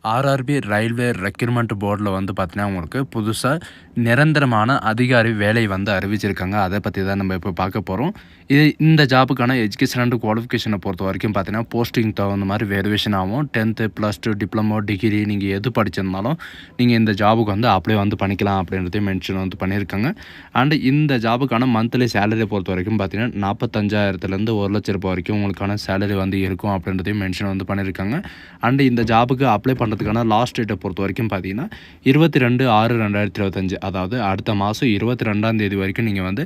RRB railway recruitment போர்டில் வந்து பார்த்தீங்கன்னா உங்களுக்கு புதுசாக நிரந்தரமான அதிகாரி வேலை வந்து அறிவிச்சிருக்காங்க. அதை பற்றி தான் நம்ம இப்போ பார்க்க போகிறோம். இந்த ஜாபுக்கான எஜுகேஷன் அண்ட் குவாலிஃபிகேஷனை பொறுத்த வரைக்கும் பார்த்தீங்கன்னா போஸ்டிங் தகுந்த மாதிரி வேரியேஷன் ஆகும். 10th +2 டிப்ளமோ டிகிரி நீங்கள் எது படிச்சிருந்தாலும் நீங்கள் இந்த ஜாபுக்கு வந்து அப்ளை வந்து பண்ணிக்கலாம் அப்படின்றதையும் மென்ஷன் வந்து பண்ணியிருக்காங்க. அண்ட் இந்த ஜாபுக்கான மந்த்லி சேலரியை பொறுத்த வரைக்கும் பார்த்தீங்கன்னா 45,000லேருந்து 1,00,000 ரூபாய் வரைக்கும் உங்களுக்கான சேலரி வந்து இருக்கும் அப்படின்றதையும் மென்ஷன் வந்து பண்ணியிருக்காங்க. அண்ட் இந்த ஜாபுக்கு அப்ளை பண்ணுறதுக்கான லாஸ்ட் டேட்டை பொறுத்த வரைக்கும் பார்த்தீங்கன்னா 22/6/2025, அதாவது அடுத்த மாதம் 22ஆம் தேதி வரைக்கும் நீங்கள் வந்து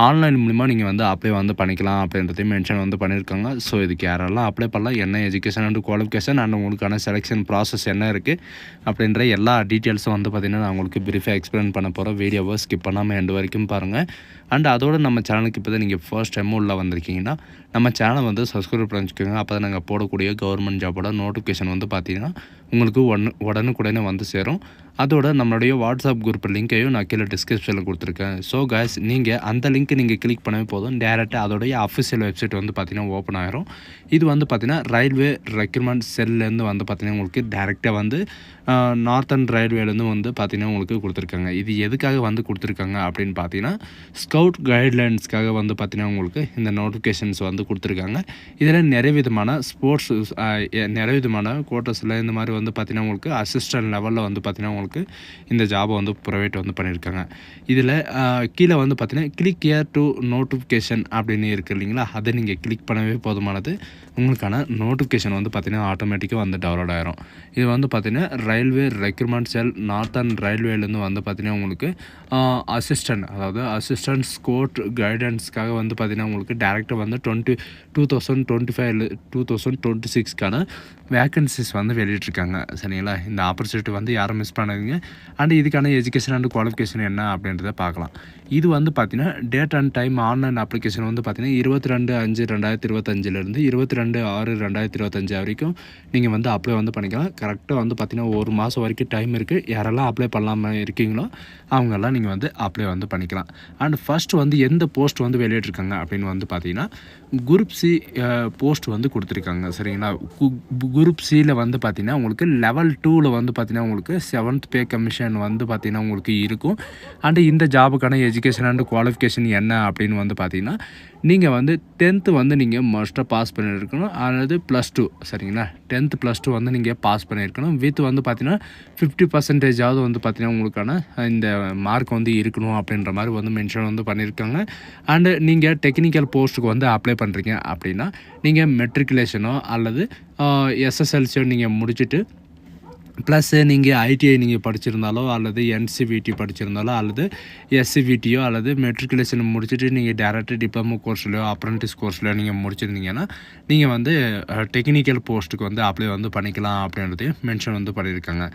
ஆன்லைன் மூலிமா நீங்கள் வந்து அப்ளை வந்து பண்ணிக்கலாம் அப்படின்றதையும் மென்ஷன் வந்து பண்ணியிருக்காங்க. ஸோ இதுக்கு யாரெல்லாம் அப்ளை பண்ணலாம், என்ன எஜுகேஷன் அண்ட் குவாலிஃபிகேஷன் அண்ட் உங்களுக்கான செலெக்ஷன் ப்ராசஸ் என்ன இருக்குது அப்படின்ற எல்லா டீட்டெயில்ஸும் வந்து பார்த்திங்கன்னா நான் உங்களுக்கு ப்ரீஃபாக எக்ஸ்பிளைன் பண்ண போகிறேன். வீடியோவை ஸ்கிப் பண்ணாமல் எண்டு வரைக்கும் பாருங்கள். அண்ட் அதோடு நம்ம சேனலுக்கு இப்போ தான் நீங்கள் ஃபர்ஸ்ட் டைம் உள்ள வந்திருக்கீங்கன்னா நம்ம சேனலை வந்து சப்ஸ்கிரைப் பண்ணிக்கோங்க. அப்போ தான் நாங்கள் போடக்கூடிய கவர்மெண்ட் ஜாபோட நோட்டிஃபிகேஷன் வந்து பார்த்திங்கன்னா உங்களுக்கு உடனுக்குடனே வந்து சேரும். அதோட நம்மளுடைய வாட்ஸ்அப் குரூப் லிங்க்கையும் நான் கீழே டிஸ்கிரிப்ஷனில் கொடுத்துருக்கேன். ஸோ கைஸ், நீங்கள் அந்த லிங்க் நீங்கள் கிளிக் பண்ணவே போதும், டேரெக்டாக அதோடைய அஃபிஷியல் வெப்சைட் வந்து பார்த்திங்கன்னா ஓப்பன் ஆகிரும். இது வந்து பார்த்திங்கன்னா ரயில்வே ரெக்ரூட்மெண்ட் செல்லேருந்து வந்து பார்த்திங்கன்னா உங்களுக்கு டேரெக்டாக வந்து நார்த்தன் ரயில்வேலேருந்து வந்து பார்த்திங்கன்னா உங்களுக்கு கொடுத்துருக்காங்க. இது எதுக்காக வந்து கொடுத்துருக்காங்க அப்படின்னு பார்த்தீங்கன்னா ஸ்கவுட் கைட்லைன்ஸ்க்காக வந்து பார்த்திங்கன்னா உங்களுக்கு இந்த நோட்டிஃபிகேஷன்ஸ் வந்து கொடுத்துருக்காங்க. இதில் நிறைய விதமான ஸ்போர்ட்ஸ் நிறைய விதமான கோட்டஸில் இந்த மாதிரி வந்து பார்த்திங்கன்னா உங்களுக்கு அசிஸ்டன்ட் லெவலில் வந்து பார்த்திங்கன்னா உங்களுக்கு இந்த ஜாபை வந்து ப்ரொவைட் வந்து பண்ணியிருக்காங்க. இதில் கீழே வந்து பார்த்திங்கன்னா கிளிக் ஹியர் டு நோட்டிஃபிகேஷன் அப்படின்னு இருக்குது இல்லைங்களா, அதை நீங்கள் கிளிக் பண்ணவே போதுமானது. உங்களுக்கான நோட்டிஃபிகேஷன் வந்து பார்த்திங்கன்னா ஆட்டோமேட்டிக்காக வந்து டவுன்லோட் ஆகிரும். இது வந்து பார்த்திங்கன்னா ரயில்வே ரெக்ரூட்மெண்ட் செல் நார்த்தன் ரயில்வேலேருந்து வந்து பார்த்திங்கன்னா உங்களுக்கு அசிஸ்டன்ட், அதாவது அசிஸ்டன்ட் ஸ்கோட் கைடன்ஸ்க்காக வந்து பார்த்திங்கன்னா உங்களுக்கு டேரெக்டாக வந்து 2025 2026க்கான வேக்கன்சிஸ் வந்து வெளியிட்டிருக்காங்க. சரிங்களா, இந்த ஆப்பர்ச்சுனிட்டி வந்து யாரும் மிஸ் பண்ணாதீங்க. அண்ட் இதுக்கான எஜுகேஷன் அண்ட் குவாலிஃபிகேஷன் என்ன அப்படின்றத பார்க்கலாம். இது வந்து பார்த்திங்கன்னா date and time online application வந்து பார்த்திங்கன்னா 22/5/2025லேருந்து 22/6/2025 வரைக்கும் நீங்கள் வந்து அப்ளை வந்து பண்ணிக்கலாம். கரெக்டாக வந்து பார்த்திங்கன்னா ஒரு மாதம் வரைக்கும் டைம் இருக்குது. யாரெல்லாம் அப்ளை பண்ணாமல் இருக்கீங்களோ அவங்கெல்லாம் நீங்கள் வந்து அப்ளை வந்து பண்ணிக்கலாம். அண்ட் ஃபஸ்ட்டு வந்து எந்த போஸ்ட் வந்து வெளியிட்டிருக்காங்க அப்படின்னு வந்து பார்த்திங்கன்னா குரூப் சி போஸ்ட் வந்து கொடுத்துருக்காங்க. சரிங்களா, குரூப் சியில் வந்து பார்த்திங்கன்னா உங்களுக்கு லெவல் 2ல் வந்து பார்த்திங்கன்னா உங்களுக்கு 7th பே கமிஷன் வந்து பார்த்திங்கன்னா உங்களுக்கு இருக்கும். அண்டு இந்த ஜாபுக்கான எஜுகேஷன் அண்ட் குவாலிஃபிகேஷன் என்ன அப்படின்னு வந்து பார்த்திங்கன்னா நீங்கள் வந்து 10th வந்து நீங்கள் மஸ்ட்டாக பாஸ் பண்ணியிருக்கணும், அதாவது +2. சரிங்களா, 10th +2 வந்து நீங்கள் பாஸ் பண்ணியிருக்கணும். வித் வந்து பார்த்திங்கன்னா 50% வந்து பார்த்திங்கன்னா உங்களுக்கான இந்த மார்க் வந்து இருக்கணும் அப்படின்ற மாதிரி வந்து மென்ஷன் வந்து பண்ணியிருக்காங்க. அண்டு நீங்கள் டெக்னிக்கல் போஸ்ட்டுக்கு வந்து அப்ளை பண்ணுறீங்க அப்படின்னா நீங்கள் மெட்ரிகுலேஷனோ அல்லது எஸ்எஸ்எல்சியோ நீங்கள் முடிச்சுட்டு ப்ளஸ்ஸு நீங்கள் ஐடிஐ நீங்கள் படிச்சிருந்தாலோ அல்லது என்சிவிடி படிச்சிருந்தாலோ அல்லது எஸ்சிவிடியோ அல்லது மெட்ரிகுலேஷன் முடிச்சுட்டு நீங்கள் டேரெக்டாக டிப்ளமோ கோர்ஸ்லையோ அப்ரெண்டிஸ் கோர்ஸ்லையோ நீங்கள் முடிச்சிருந்தீங்கன்னா நீங்கள் வந்து டெக்னிக்கல் போஸ்ட்டுக்கு வந்து அப்ளை வந்து பண்ணிக்கலாம் அப்படின்றதையும் மென்ஷன் வந்து பண்ணியிருக்காங்க.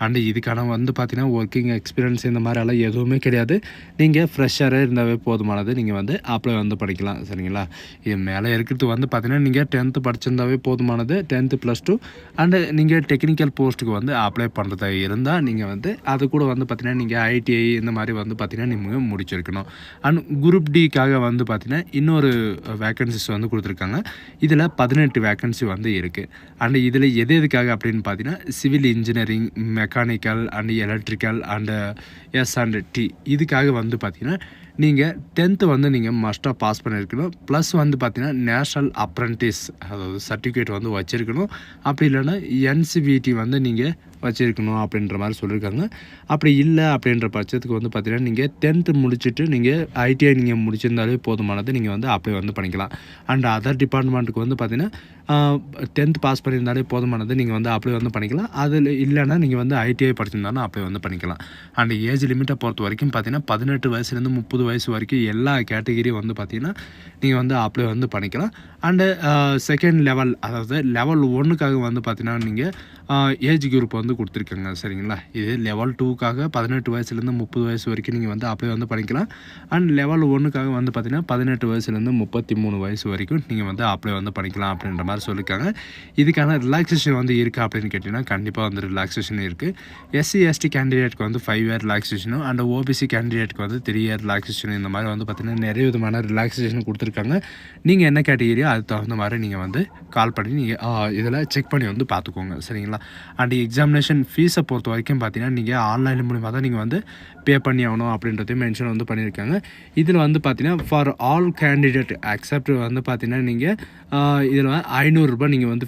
அண்டு இதுக்கான வந்து பார்த்திங்கன்னா ஒர்க்கிங் எக்ஸ்பீரியன்ஸ் இந்த மாதிரியெல்லாம் எதுவுமே கிடையாது. நீங்கள் ஃப்ரெஷ்ஷராக இருந்தாவே போதுமானது, நீங்கள் வந்து அப்ளை வந்து பண்ணிக்கலாம். சரிங்களா, இது மேலே இருக்கிறது வந்து பார்த்திங்கன்னா நீங்கள் 10th படிச்சிருந்தாவே போதுமானது, 10th +2. அண்டு நீங்கள் டெக்னிக்கல் போஸ்ட்டுக்கு வந்து அப்ளை பண்ணுறதா இருந்தால் நீங்கள் வந்து அது கூட வந்து பார்த்திங்கன்னா நீங்கள் ஐடிஐ இந்த மாதிரி வந்து பார்த்திங்கன்னா நீங்கள் முடிச்சிருக்கணும். அண்ட் குரூப் டிக்காக வந்து பார்த்திங்கன்னா இன்னொரு வேக்கன்சிஸ் வந்து கொடுத்துருக்காங்க. இதில் 18 வேக்கன்சி வந்து இருக்குது. அண்டு இதில் எதுக்காக அப்படின்னு பார்த்தீங்கன்னா civil engineering, mechanical and electrical and S and T, இதுக்காக வந்து பார்த்திங்கன்னா நீங்கள் 10th வந்து நீங்கள் மஸ்ட்டாக பாஸ் பண்ணியிருக்கணும். ப்ளஸ் வந்து பார்த்திங்கன்னா நேஷ்னல் அப்ரெண்டிஸ், அதாவது சர்டிஃபிகேட் வந்து வச்சுருக்கணும். அப்படி இல்லைன்னா என்சிவிடி வந்து நீங்கள் வச்சுருக்கணும் அப்படின்ற மாதிரி சொல்லியிருக்காங்க. அப்படி இல்லை அப்படின்ற பட்சத்துக்கு வந்து பார்த்திங்கன்னா நீங்கள் 10th முடிச்சுட்டு நீங்கள் ஐடிஐ நீங்கள் முடிச்சிருந்தாலே போதுமானது, நீங்கள் வந்து அப்ளை வந்து பண்ணிக்கலாம். அண்ட் அதர் டிபார்ட்மெண்ட்டுக்கு வந்து பார்த்திங்கன்னா 10th பாஸ் பண்ணியிருந்தாலே போதுமானது, நீங்கள் வந்து அப்ளை வந்து பண்ணிக்கலாம். அதில் இல்லைன்னா நீங்கள் வந்து ஐடிஐ படிச்சிருந்தாலும் அப்ளை வந்து பண்ணிக்கலாம். அண்ட் ஏஜ் லிமிட்டை பொறுத்த வரைக்கும் பார்த்திங்கன்னா 18 வயசுலேருந்து 30 வயசு வரைக்கும் எல்லா கேட்டகிரியும் வந்து பார்த்திங்கன்னா நீங்கள் வந்து அப்ளை வந்து பண்ணிக்கலாம். அண்டு செகண்ட் லெவல், அதாவது லெவல் 1க்காக வந்து பார்த்திங்கன்னா நீங்கள் ஏஜ் குரூப் வந்து கொடுத்துருக்காங்க. சரிங்களா, இது லெவல் 2க்காக 18 வயசுலேருந்து 30 வயசு வரைக்கும் நீங்கள் வந்து அப்ளை வந்து பண்ணிக்கலாம். அண்ட் லெவல் 1க்காக வந்து பார்த்திங்கன்னா 18 வயசுலேருந்து 33 வயசு வரைக்கும் நீங்கள் வந்து அப்ளை வந்து பண்ணிக்கலாம் அப்படின்ற மாதிரி சொல்லியிருக்காங்க. இதுக்கான ரிலாக்ஸேஷன் வந்து இருக்கா அப்படின்னு கேட்டிங்கன்னா கண்டிப்பாக வந்து ரிலாக்ஸேஷன் இருக்குது. SC/ST கேண்டிடேட்க்கு வந்து 5 இயர் ரிலாக்ஸேஷனும் அண்ட் OBC கேண்டிடேட்க்கு வந்து 3 இயர் ரிலாக்ஸேஷன், இந்த மாதிரி வந்து பார்த்திங்கன்னா நிறைய விதமான ரிலாக்ஸேஷன் கொடுத்துருக்காங்க. நீங்கள் என்ன கேட்டகிரியோ அது தகுந்த மாதிரி நீங்கள் வந்து கால் பண்ணி நீங்கள் இதில் செக் பண்ணி வந்து பார்த்துக்கோங்க. சரிங்களா, சரிங்களா. அண்ட் எக்ஸாமினேஷன் ஃபீஸை பொறுத்த வரைக்கும் பார்த்தீங்கன்னா நீங்கள் ஆன்லைன் மூலிமா தான் நீங்கள் வந்து பே பண்ணி ஆகணும் அப்படின்றதையும் மென்ஷன் வந்து பண்ணியிருக்காங்க. இதில் வந்து பார்த்தீங்கன்னா ஃபார் ஆல் கேண்டிடேட் அக்செப்ட் வந்து பார்த்தீங்கன்னா நீங்கள் இதில் ரூ. 500 நீங்கள் வந்து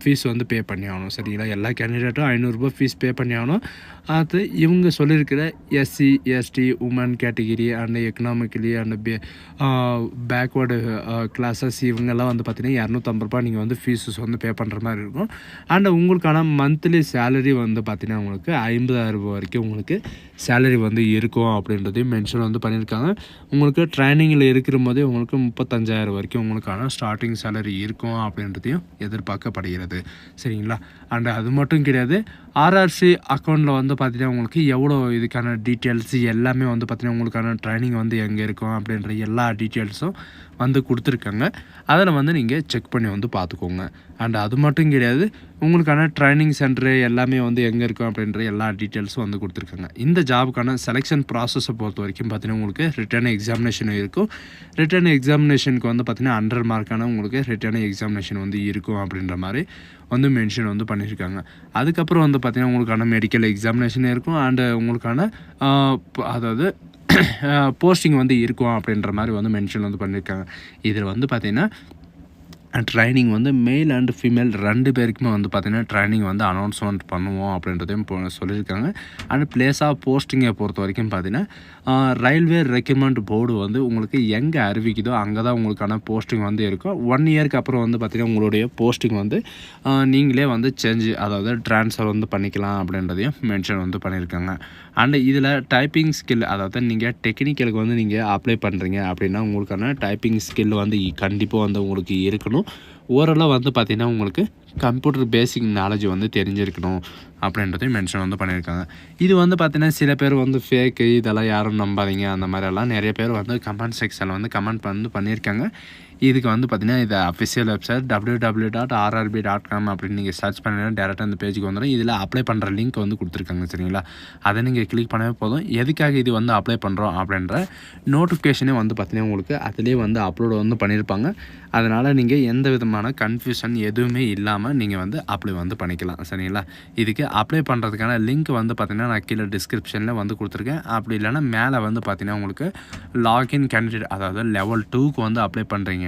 ஃபீஸ் வந்து பே பண்ணி ஆகணும் சரிங்களா. எல்லா கேண்டிடேட்டும் ரூ. 500 ஃபீஸ் பே பண்ணி ஆகணும். அது இவங்க சொல்லியிருக்கிற SC ST women category and economically and backward classes இவங்கெல்லாம் வந்து பார்த்தீங்கன்னா ரூ. 250 நீங்கள் வந்து ஃபீஸஸ் வந்து பே பண்ணுற மாதிரி இருக்கும். அண்ட் உங்களுக்கான மந்த்லி சேலரி வந்து பார்த்தீங்கன்னா உங்களுக்கு 50,000 வரைக்கும் உங்களுக்கு சேலரி வந்து இருக்கும் அப்படின்றதையும் மென்ஷன் வந்து பண்ணியிருக்காங்க. உங்களுக்கு ட்ரைனிங்கில் இருக்கிற போதே உங்களுக்கு 35,000 வரைக்கும் உங்களுக்கான ஸ்டார்டிங் சேலரி இருக்கும் அப்படின்றதையும் எதிர்பார்க்கப்படுகிறது சரிங்களா. அண்ட் அது மட்டும் கிடையாது, ஆர்ஆர்சி அக்கௌண்ட்டில் வந்து பார்த்தீங்கன்னா உங்களுக்கு எவ்வளோ இதுக்கான டீட்டெயில்ஸ் எல்லாமே வந்து பார்த்தீங்கன்னா உங்களுக்கான ட்ரைனிங் வந்து எங்கே இருக்கும் அப்படின்ற எல்லா டீட்டெயில்ஸும் வந்து கொடுத்துருக்காங்க. அதில் வந்து நீங்கள் செக் பண்ணி வந்து பார்த்துக்கோங்க. அண்ட் அது மட்டும் கிடையாது, உங்களுக்கான ட்ரைனிங் சென்டரு எல்லாமே வந்து எங்கே இருக்கும் அப்படின்ற எல்லா டீட்டெயில்ஸும் வந்து கொடுத்துருக்காங்க. இந்த ஜாபுக்கான செலெக்ஷன் ப்ராசஸை பொறுத்த வரைக்கும் பார்த்தீங்கன்னா உங்களுக்கு ரிட்டன் எக்ஸாமினேஷன் இருக்கும். ரிட்டன் எக்ஸாமினேஷனுக்கு வந்து பார்த்தீங்கன்னா 100 மார்க்கான உங்களுக்கு ரிட்டன் எக்ஸாமினேஷன் வந்து இருக்கும் அப்படின்ற மாதிரி வந்து மென்ஷன் வந்து பண்ணியிருக்காங்க. அதுக்கப்புறம் வந்து பார்த்தீங்கன்னா உங்களுக்கான மெடிக்கல் எக்ஸாமினேஷன் இருக்கும். அண்டு உங்களுக்கான அதாவது போஸ்டிங் வந்து இருக்கும் அப்படின்ற மாதிரி வந்து மென்ஷன் வந்து பண்ணியிருக்காங்க. இதில் வந்து பார்த்திங்கன்னா ட்ரைனிங் வந்து மேல் அண்ட் ஃபீமேல் 2 பேருக்குமே வந்து பார்த்திங்கன்னா ட்ரைனிங் வந்து அனௌன்ஸ்மெண்ட் பண்ணுவோம் அப்படின்றதையும் சொல்லியிருக்காங்க. அண்ட் பிளேஸ் ஆஃப் போஸ்டிங்கை பொறுத்த வரைக்கும் பார்த்திங்கன்னா ரயில்வே ரெக்ரூட்மெண்ட் போர்டு வந்து உங்களுக்கு எங்கே அறிவிக்குதோ அங்கே தான் உங்களுக்கான போஸ்டிங் வந்து இருக்கும். 1 இயருக்கு அப்புறம் வந்து பார்த்திங்கன்னா உங்களுடைய போஸ்டிங் வந்து நீங்களே வந்து அதாவது ட்ரான்ஸ்ஃபர் வந்து பண்ணிக்கலாம் அப்படின்றதையும் மென்ஷன் வந்து பண்ணியிருக்காங்க. அண்ட் இதில் டைப்பிங் ஸ்கில், அதாவது நீங்கள் டெக்னிக்கலுக்கு வந்து நீங்கள் அப்ளை பண்ணுறீங்க அப்படின்னா உங்களுக்கான டைப்பிங் ஸ்கில் வந்து கண்டிப்பாக வந்து உங்களுக்கு இருக்கணும். ஓரளவு வந்து பார்த்திங்கன்னா உங்களுக்கு கம்ப்யூட்டர் பேசிக் நாலேஜ் வந்து தெரிஞ்சிருக்கணும் அப்படின்றதையும் மென்ஷன் வந்து பண்ணியிருக்காங்க. இது வந்து பார்த்திங்கன்னா சில பேர் வந்து ஃபேக்கு, இதெல்லாம் யாரும் நம்பாதீங்க அந்த மாதிரியெல்லாம் நிறைய பேர் வந்து கமெண்ட் செக்ஷனில் வந்து கமெண்ட் வந்து பண்ணியிருக்காங்க. இதுக்கு வந்து பார்த்திங்கன்னா இது அஃபிஷியல் வெப்சைட் www.rrb.com அப்படின்னு நீங்கள் சர்ச் பண்ணிங்கன்னா டேரெக்டாக இந்த பேஜுக்கு வந்துடும். இதில் அப்ளை பண்ணுற லிங்க் வந்து கொடுத்துருக்காங்க சரிங்களா. அதை நீங்கள் கிளிக் பண்ணவே போதும். எதுக்காக இது வந்து அப்ளை பண்ணுறோம் அப்படின்ற நோட்டிஃபிகேஷனே வந்து பார்த்திங்கன்னா உங்களுக்கு அதிலே வந்து அப்லோடு வந்து பண்ணியிருப்பாங்க. அதனால் நீங்கள் எந்த விதமான கன்ஃபியூஷன் எதுவுமே இல்லாமல் நீங்கள் வந்து அப்ளை வந்து பண்ணிக்கலாம் சரிங்களா. இதுக்கு அப்ளை பண்ணுறதுக்கான லிங்க் வந்து பார்த்திங்கன்னா நான் கீழே டிஸ்கிரிப்ஷனில் வந்து கொடுத்துருக்கேன். அப்படி இல்லைனா மேலே வந்து பார்த்திங்கன்னா உங்களுக்கு லாகின் கேண்டிடேட், அதாவது லெவல் 2க்கு வந்து அப்ளை பண்ணுறீங்கன்னா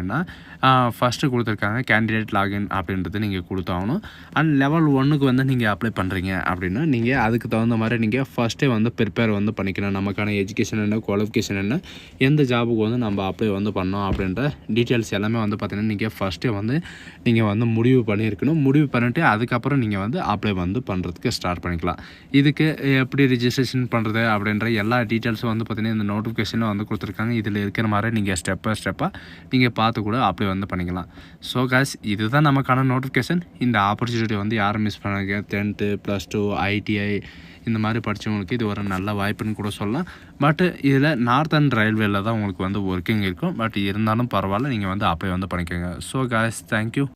ஃபஸ்ட்டு கொடுத்துருக்காங்க கேண்டிடேட் லாகின் அப்படின்றது நீங்கள் கொடுத்தாகணும். அண்ட் லெவல் 1க்கு வந்து நீங்கள் அப்ளை பண்ணுறீங்க அப்படின்னா நீங்கள் அதுக்கு தகுந்த மாதிரி நீங்கள் ஃபஸ்ட்டே வந்து ப்ரிப்பேர் வந்து பண்ணிக்கணும். நமக்கான எஜுகேஷன் என்ன, குவாலிஃபிகேஷன் என்ன, எந்த ஜாபுக்கு வந்து நம்ம அப்ளை வந்து பண்ணோம் அப்படின்ற டீட்டெயில்ஸ் எல்லாமே வந்து பார்த்திங்கன்னா நீங்கள் ஃபஸ்ட்டே வந்து நீங்கள் வந்து முடிவு பண்ணியிருக்கணும். முடிவு பண்ணிவிட்டு அதுக்கப்புறம் நீங்கள் வந்து அப்ளை வந்து பண்ணுறதுக்கு ஸ்டார்ட் பண்ணிக்கலாம். இதுக்கு எப்படி ரிஜிஸ்ட்ரேஷன் பண்ணுறது அப்படின்ற எல்லா டீட்டெயில்ஸும் வந்து பார்த்திங்கன்னா இந்த நோட்டிஃபிகேஷனில் வந்து கொடுத்துருக்காங்க. இதில் இருக்கிற மாதிரி நீங்கள் ஸ்டெப்பாக நீங்கள் பார்த்து கூட அப்ளை வந்து பண்ணிக்கலாம். ஸோ காய்ஸ், இதுதான் நமக்கான நோட்டிஃபிகேஷன். இந்த ஆப்பர்ச்சுனிட்டி வந்து யாரும் மிஸ் பண்ணாங்க. 10th +2 ITI இந்த மாதிரி படித்தவங்களுக்கு இது ஒரு நல்ல வாய்ப்புன்னு கூட சொல்லலாம். பட் இதில் நார்த்தன் ரயில்வேல தான் உங்களுக்கு வந்து ஒர்க்கிங் இருக்கும். பட் இருந்தாலும் பரவாயில்ல, நீங்கள் வந்து அப்ளை வந்து பண்ணிக்கோங்க. So guys, thank you.